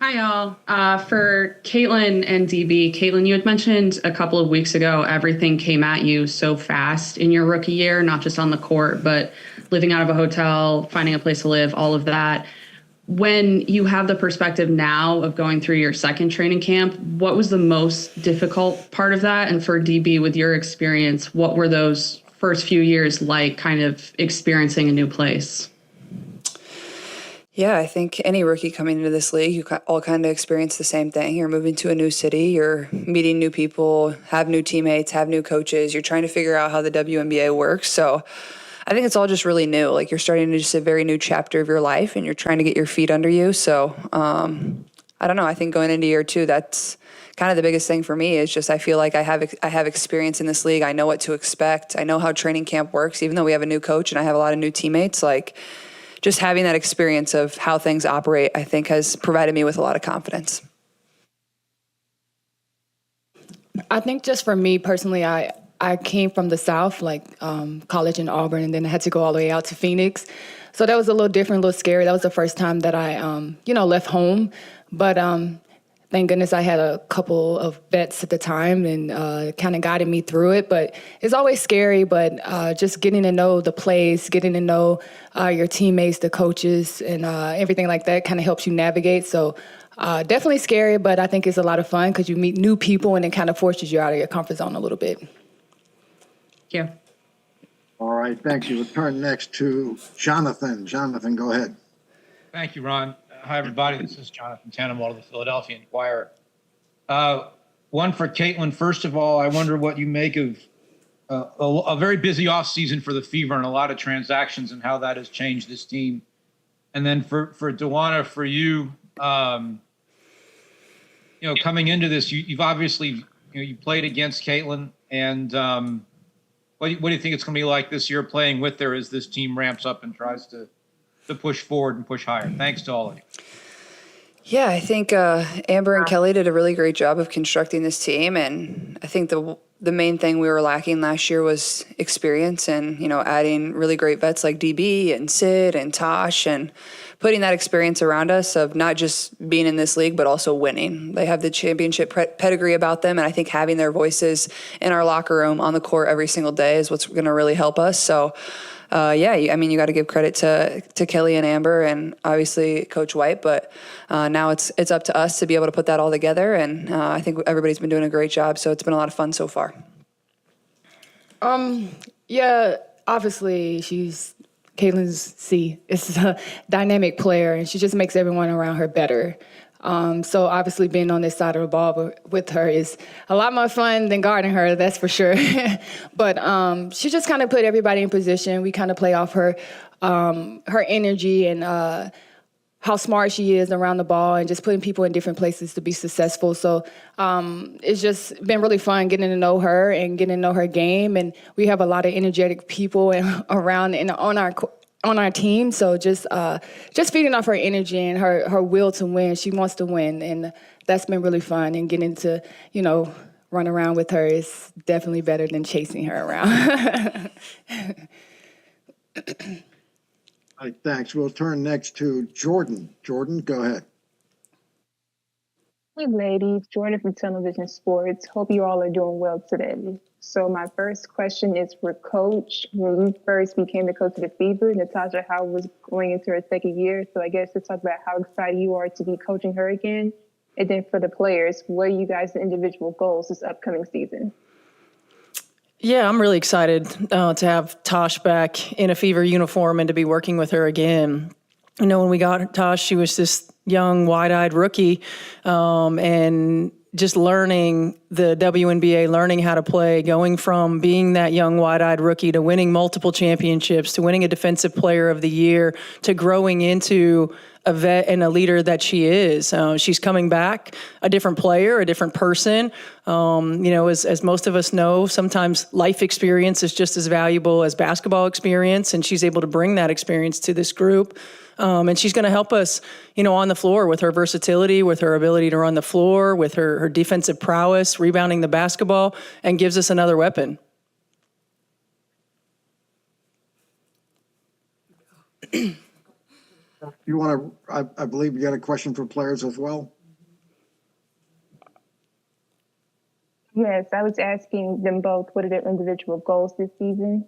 Hi, y'all. For Caitlin and DB, Caitlin, you had mentioned a couple of weeks ago everything came at you so fast in your rookie year, not just on the court, but living out of a hotel, finding a place to live, all of that. When you have the perspective now of going through your second training camp, what was the most difficult part of that? And for DB, with your experience, what were those first few years like, kind of experiencing a new place? Yeah, I think any rookie coming into this league, you all kind of experience the same thing. You're moving to a new city, you're meeting new people, have new teammates, have new coaches. You're trying to figure out how the WNBA works. So I think it's all just really new. Like you're starting to just a very new chapter of your life and you're trying to get your feet under you. So I don't know. I think going into year two, that's kind of the biggest thing for me is just I feel like I have experience in this league. I know what to expect. I know how training camp works, even though we have a new coach and I have a lot of new teammates. Like just having that experience of how things operate, I think has provided me with a lot of confidence. I think just for me personally, I came from the South, like college in Auburn, and then I had to go all the way out to Phoenix. So that was a little different, a little scary. That was the first time that I, left home. But thank goodness I had a couple of vets at the time and kind of guided me through it. But it's always scary, but just getting to know the plays, getting to know your teammates, the coaches, and everything like that kind of helps you navigate. So definitely scary, but I think it's a lot of fun because you meet new people and it kind of forces you out of your comfort zone a little bit. Thank you. All right, thanks. You return next to Jonathan. Jonathan, go ahead. Thank you, Ron. Hi, everybody. This is Jonathan Tannenwald of the Philadelphia Inquirer. One for Caitlin. First of all, I wonder what you make of a very busy offseason for the Fever and a lot of transactions and how that has changed this team. And then for DeWanna, for you, coming into this, you've obviously, you played against Caitlin. And what do you think it's going to be like this year playing with her as this team ramps up and tries to push forward and push higher? Thanks to all of you. Yeah, I think Amber and Kelly did a really great job of constructing this team, and I think the main thing we were lacking last year was experience and, adding really great vets like DB and Sid and Tosh and putting that experience around us of not just being in this league, but also winning. They have the championship pedigree about them, and I think having their voices in our locker room on the court every single day is what's going to really help us. So you got to give credit to Kelly and Amber and obviously Coach White, but now it's up to us to be able to put that all together, and I think everybody's been doing a great job, so it's been a lot of fun so far. Yeah, obviously Caitlin's C is a dynamic player, and she just makes everyone around her better. So obviously being on this side of the ball with her is a lot more fun than guarding her, that's for sure. But she just kind of put everybody in position. We kind of play off her energy and how smart she is around the ball and just putting people in different places to be successful. So it's just been really fun getting to know her and getting to know her game. And we have a lot of energetic people around and on our team, so just feeding off her energy and her will to win. She wants to win, and that's been really fun. And getting to, run around with her is definitely better than chasing her around. All right, thanks. We'll turn next to Jordan. Jordan, go ahead. Hey, ladies. Jordan from Television Sports. Hope you all are doing well today. So my first question is for Coach. When you first became the coach of the Fever, Natasha Howard was going into her second year. So I guess to talk about how excited you are to be coaching her again. And then for the players, what are you guys' individual goals this upcoming season? Yeah, I'm really excited to have Tosh back in a Fever uniform and to be working with her again. When we got Tosh, she was this young, wide-eyed rookie, and just learning the WNBA, learning how to play, going from being that young, wide-eyed rookie to winning multiple championships, to winning a Defensive Player of the Year, to growing into a vet and a leader that she is. She's coming back a different player, a different person. As most of us know, sometimes life experience is just as valuable as basketball experience, and she's able to bring that experience to this group. And she's going to help us, on the floor with her versatility, with her ability to run the floor, with her defensive prowess, rebounding the basketball, and gives us another weapon. You want to, I believe you got a question for players as well? Yes, I was asking them both what are their individual goals this season?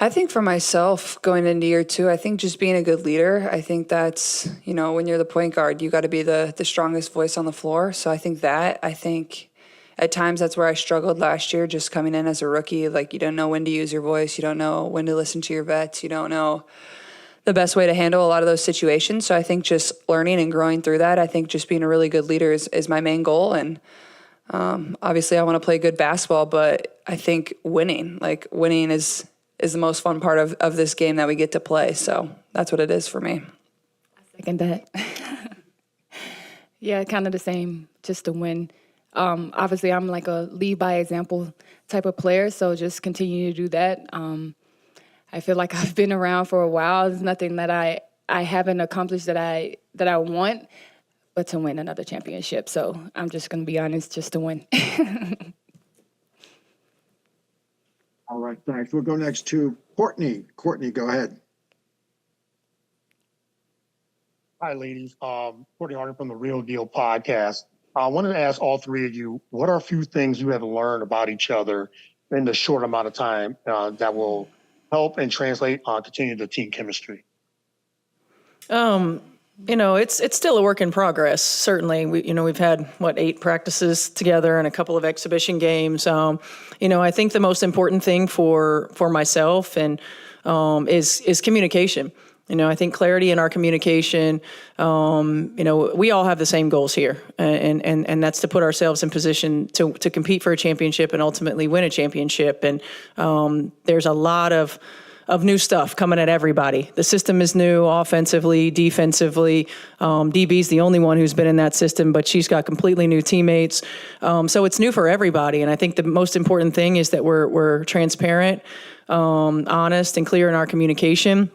I think for myself going into year two, I think just being a good leader. I think that's, when you're the point guard, you got to be the strongest voice on the floor. So I think at times that's where I struggled last year, just coming in as a rookie. Like, you don't know when to use your voice. You don't know when to listen to your vets. You don't know the best way to handle a lot of those situations. So I think just learning and growing through that, I think just being a really good leader is my main goal. And obviously I want to play good basketball, but I think winning is the most fun part of this game that we get to play. So that's what it is for me. Second that. Yeah, kind of the same, just to win. Obviously, I'm like a lead by example type of player, so just continue to do that. I feel like I've been around for a while. There's nothing that I haven't accomplished that I want, but to win another championship. So I'm just going to be honest, just to win. All right, thanks. We'll go next to Courtney. Courtney, go ahead. Hi, ladies. Courtney Harden from the Real Deal podcast. I wanted to ask all three of you, what are a few things you have learned about each other in the short amount of time that will help and translate continue the team chemistry? It's still a work in progress. Certainly, we've had 8 practices together and a couple of exhibition games. I think the most important thing for myself and is communication. I think clarity in our communication. We all have the same goals here, and that's to put ourselves in position to compete for a championship and ultimately win a championship. And there's a lot of new stuff coming at everybody. The system is new, offensively, defensively. DB's the only one who's been in that system, but she's got completely new teammates. So it's new for everybody. And I think the most important thing is that we're transparent, honest, and clear in our communication.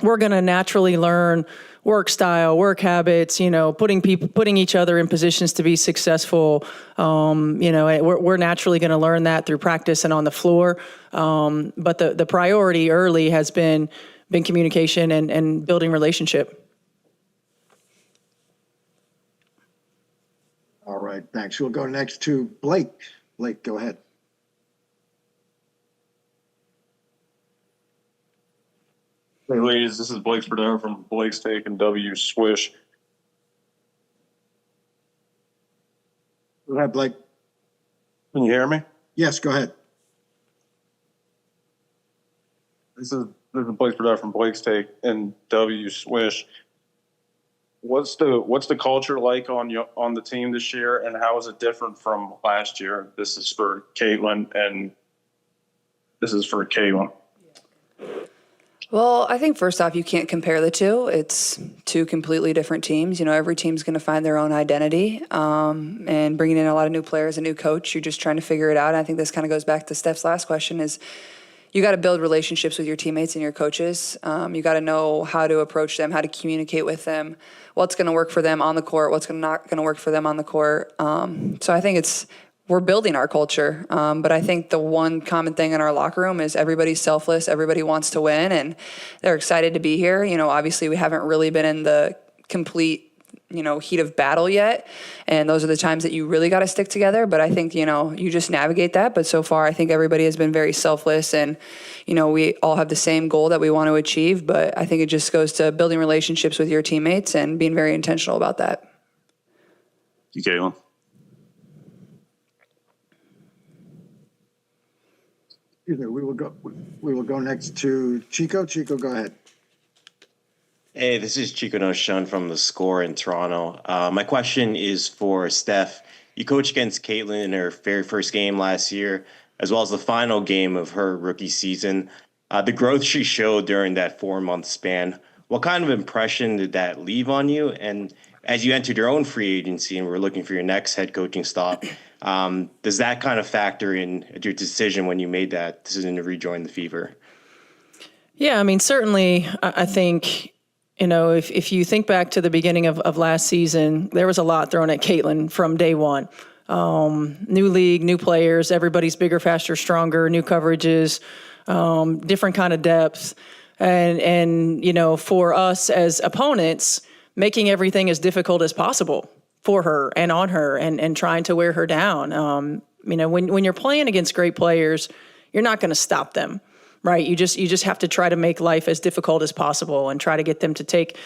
We're going to naturally learn work style, work habits, putting each other in positions to be successful. We're naturally going to learn that through practice and on the floor. But the priority early has been communication and building relationship. All right, thanks. We'll go next to Blake. Blake, go ahead. Hey ladies, this is Blake Spadaro from Blake's Take and W Swish. Go ahead, Blake. Can you hear me? Yes, go ahead. This is Blake Spadaro from Blake's Take and W Swish. What's the culture like on the team this year, and how is it different from last year? This is for Caitlin, and this is for Caitlin. Well, I think first off, you can't compare the two. It's two completely different teams. Every team's going to find their own identity. And bringing in a lot of new players, a new coach, you're just trying to figure it out. And I think this kind of goes back to Steph's last question is you got to build relationships with your teammates and your coaches. You got to know how to approach them, how to communicate with them, what's going to work for them on the court, what's not going to work for them on the court. So I think we're building our culture. But I think the one common thing in our locker room is everybody's selfless. Everybody wants to win, and they're excited to be here. Obviously we haven't really been in the complete, heat of battle yet. And those are the times that you really got to stick together. But I think, you just navigate that. But so far, I think everybody has been very selfless, and, we all have the same goal that we want to achieve. But I think it just goes to building relationships with your teammates and being very intentional about that. Thank you, Caitlin. We will go next to Chico. Chico, go ahead. Hey, this is Chico Noshun from The Score in Toronto. My question is for Steph. You coached against Caitlin in her very first game last year, as well as the final game of her rookie season. The growth she showed during that 4-month span, what kind of impression did that leave on you? And as you entered your own free agency and were looking for your next head coaching stop, does that kind of factor in your decision when you made that decision to rejoin the Fever? Yeah, certainly, I think, if you think back to the beginning of last season, there was a lot thrown at Caitlin from day one. New league, new players, everybody's bigger, faster, stronger, new coverages, different kind of depth. And for us as opponents, making everything as difficult as possible for her and on her and trying to wear her down. When you're playing against great players, you're not going to stop them, right? You just have to try to make life as difficult as possible and try to get them to take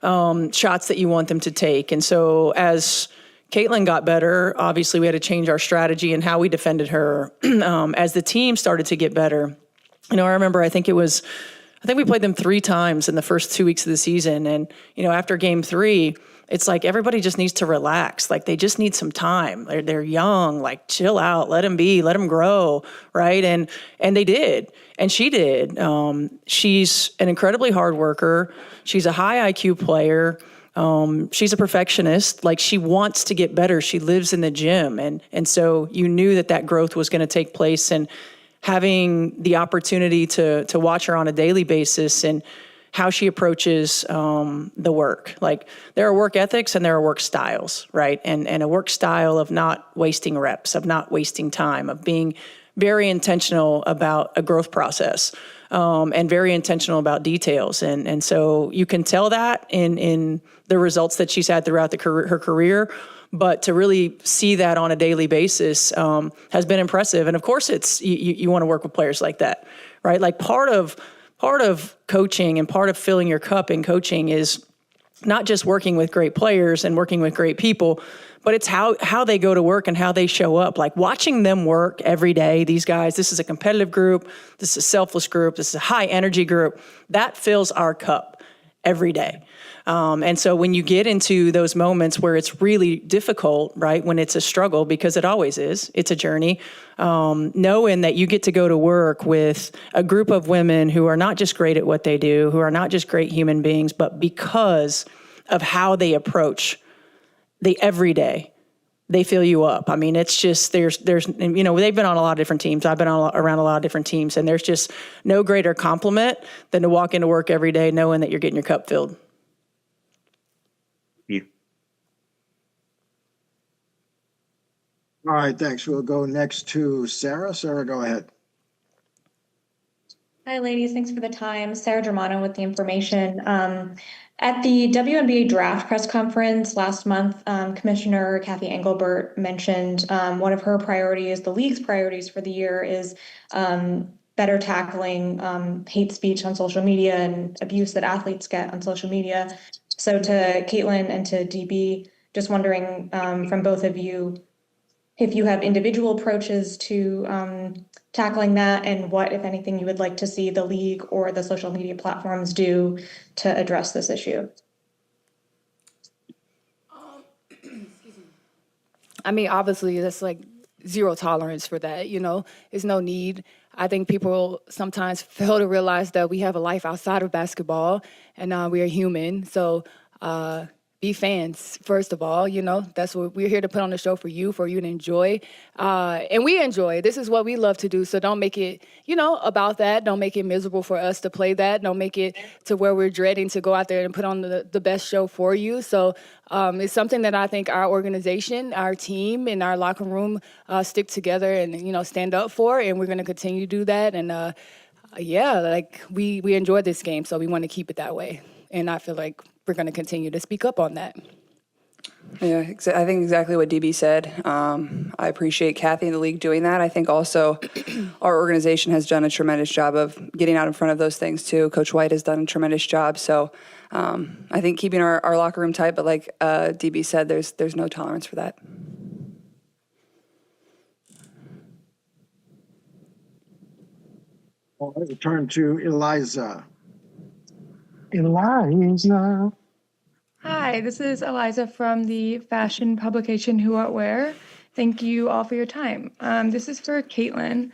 shots that you want them to take. And so as Caitlin got better, obviously we had to change our strategy and how we defended her. As the team started to get better, I remember I think we played them 3 times in the first 2 weeks of the season. And, after game 3, it's like everybody just needs to relax. Like they just need some time. They're young, like chill out, let them be, let them grow, right? And they did, and she did. She's an incredibly hard worker. She's a high IQ player. She's a perfectionist. Like she wants to get better. She lives in the gym. And so you knew that growth was going to take place, and having the opportunity to watch her on a daily basis and how she approaches the work. Like there are work ethics and there are work styles, right? And a work style of not wasting reps, of not wasting time, of being very intentional about a growth process, and very intentional about details. And so you can tell that in the results that she's had throughout her career. But to really see that on a daily basis has been impressive. And of course, it's you want to work with players like that, right? Like part of coaching and part of filling your cup in coaching is not just working with great players and working with great people, but it's how they go to work and how they show up. Like watching them work every day, these guys, this is a competitive group, this is a selfless group, this is a high energy group, that fills our cup every day. And so when you get into those moments where it's really difficult, right, when it's a struggle, because it always is, it's a journey, knowing that you get to go to work with a group of women who are not just great at what they do, who are not just great human beings, but because of how they approach the everyday, they fill you up. I mean, it's just, there's they've been on a lot of different teams. I've been around a lot of different teams, and there's just no greater compliment than to walk into work every day knowing that you're getting your cup filled. All right, thanks. We'll go next to Sarah. Sarah, go ahead. Hi, ladies. Thanks for the time. Sarah Germano with the information. At the WNBA draft press conference last month, Commissioner Kathy Engelbert mentioned one of her priorities, the league's priorities for the year, is better tackling hate speech on social media and abuse that athletes get on social media. So to Caitlin and to DB, just wondering from both of you, if you have individual approaches to tackling that, and what, if anything, you would like to see the league or the social media platforms do to address this issue. I mean, obviously, that's like zero tolerance for that, There's no need. I think people sometimes fail to realize that we have a life outside of basketball, and we are human. So be fans, first of all, that's what we're here to put on the show for you to enjoy. And we enjoy. This is what we love to do. So don't make it, about that. Don't make it miserable for us to play that. Don't make it to where we're dreading to go out there and put on the best show for you. So it's something that I think our organization, our team, and our locker room stick together and, stand up for. And we're going to continue to do that. And we enjoy this game. So we want to keep it that way. And I feel like we're going to continue to speak up on that. Yeah, I think exactly what DB said. I appreciate Kathy and the league doing that. I think also our organization has done a tremendous job of getting out in front of those things too. Coach White has done a tremendous job. So I think keeping our locker room tight, but like DB said, there's no tolerance for that. All right, we'll turn to Eliza. Eliza. Hi, this is Eliza from the fashion publication Who What Wear. Thank you all for your time. This is for Caitlin.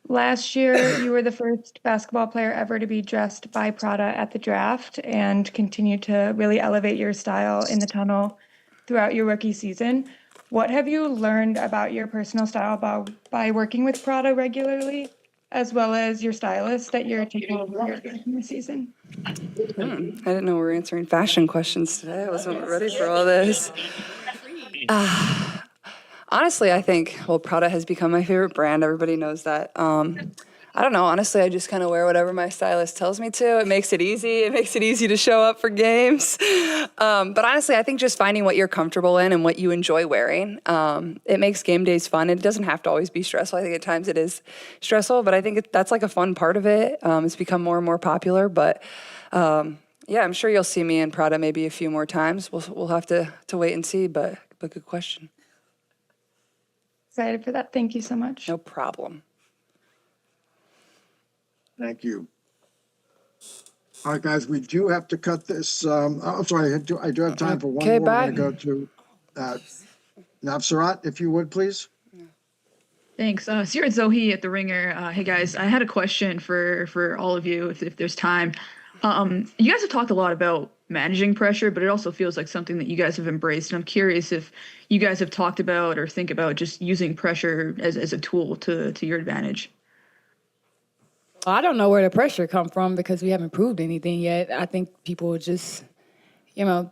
Last year, you were the first basketball player ever to be dressed by Prada at the draft and continue to really elevate your style in the tunnel throughout your rookie season. What have you learned about your personal style by working with Prada regularly, as well as your stylist that you're taking over this season? I didn't know we were answering fashion questions today. I wasn't ready for all this. Honestly, I think, Prada has become my favorite brand. Everybody knows that. I don't know. Honestly, I just kind of wear whatever my stylist tells me to. It makes it easy. It makes it easy to show up for games. But honestly, I think just finding what you're comfortable in and what you enjoy wearing, it makes game days fun. It doesn't have to always be stressful. I think at times it is stressful, but I think that's like a fun part of it. It's become more and more popular. But yeah, I'm sure you'll see me in Prada maybe a few more times. We'll have to wait and see. But good question. Excited for that. Thank you so much. No problem. Thank you. All right, guys, we do have to cut this. I'm sorry, I do have time for one Okay, more. bye. I'm going to go to Navsarat, if you would, please. Thanks. Sirat Zohi at The Ringer. Hey, guys, I had a question for all of you, if there's time. You guys have talked a lot about managing pressure, but it also feels like something that you guys have embraced. And I'm curious if you guys have talked about or think about just using pressure as a tool to your advantage. I don't know where the pressure come from because we haven't proved anything yet. I think people just,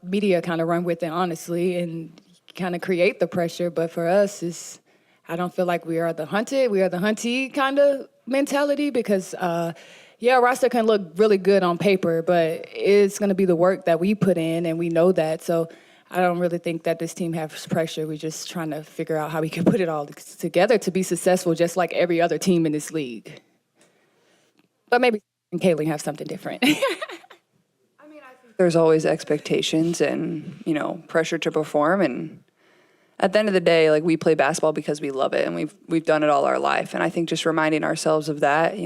media kind of run with it, honestly, and kind of create the pressure. But for us, I don't feel like we are the hunted. We are the huntee kind of mentality because, our roster can look really good on paper, but it's going to be the work that we put in, and we know that. So I don't really think that this team has pressure. We're just trying to figure out how we can put it all together to be successful, just like every other team in this league. But maybe Caitlin have something different. There's always expectations and, pressure to perform. And at the end of the day, like, we play basketball because we love it, and we've done it all our life. And I think just reminding ourselves of that,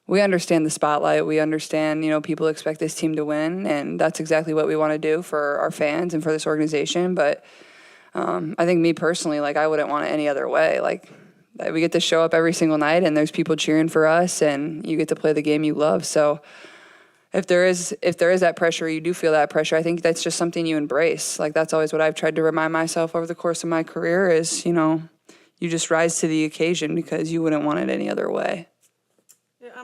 we understand the spotlight. We understand, people expect this team to win, and that's exactly what we want to do for our fans and for this organization. But I think me personally, like, I wouldn't want it any other way. Like, we get to show up every single night, and there's people cheering for us, and you get to play the game you love. So if there is that pressure, you do feel that pressure, I think that's just something you embrace. Like, that's always what I've tried to remind myself over the course of my career is, you just rise to the occasion because you wouldn't want it any other way.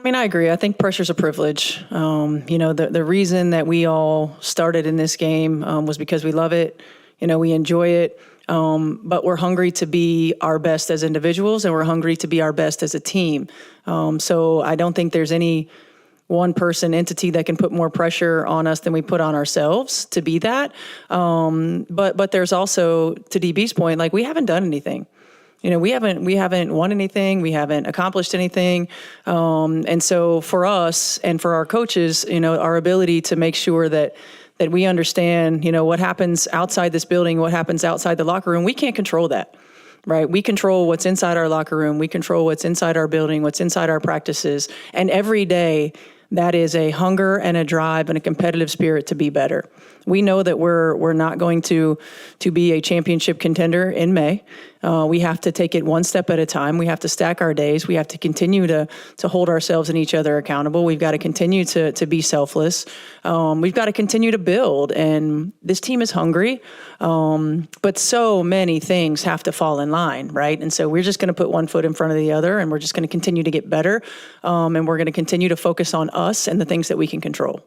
I agree. I think pressure's a privilege. The reason that we all started in this game was because we love it. We enjoy it. But we're hungry to be our best as individuals, and we're hungry to be our best as a team. So I don't think there's any one person entity that can put more pressure on us than we put on ourselves to be that. But there's also, to DB's point, like, we haven't done anything. We haven't won anything. We haven't accomplished anything. And so for us and for our coaches, our ability to make sure that we understand, what happens outside this building, what happens outside the locker room, we can't control that, right? We control what's inside our locker room. We control what's inside our building, what's inside our practices. And every day, that is a hunger and a drive and a competitive spirit to be better. We know that we're not going to be a championship contender in May. We have to take it one step at a time. We have to stack our days. We have to continue to hold ourselves and each other accountable. We've got to continue to be selfless. We've got to continue to build. And this team is hungry. But so many things have to fall in line, right? And so we're just going to put one foot in front of the other, and we're just going to continue to get better. And we're going to continue to focus on us and the things that we can control.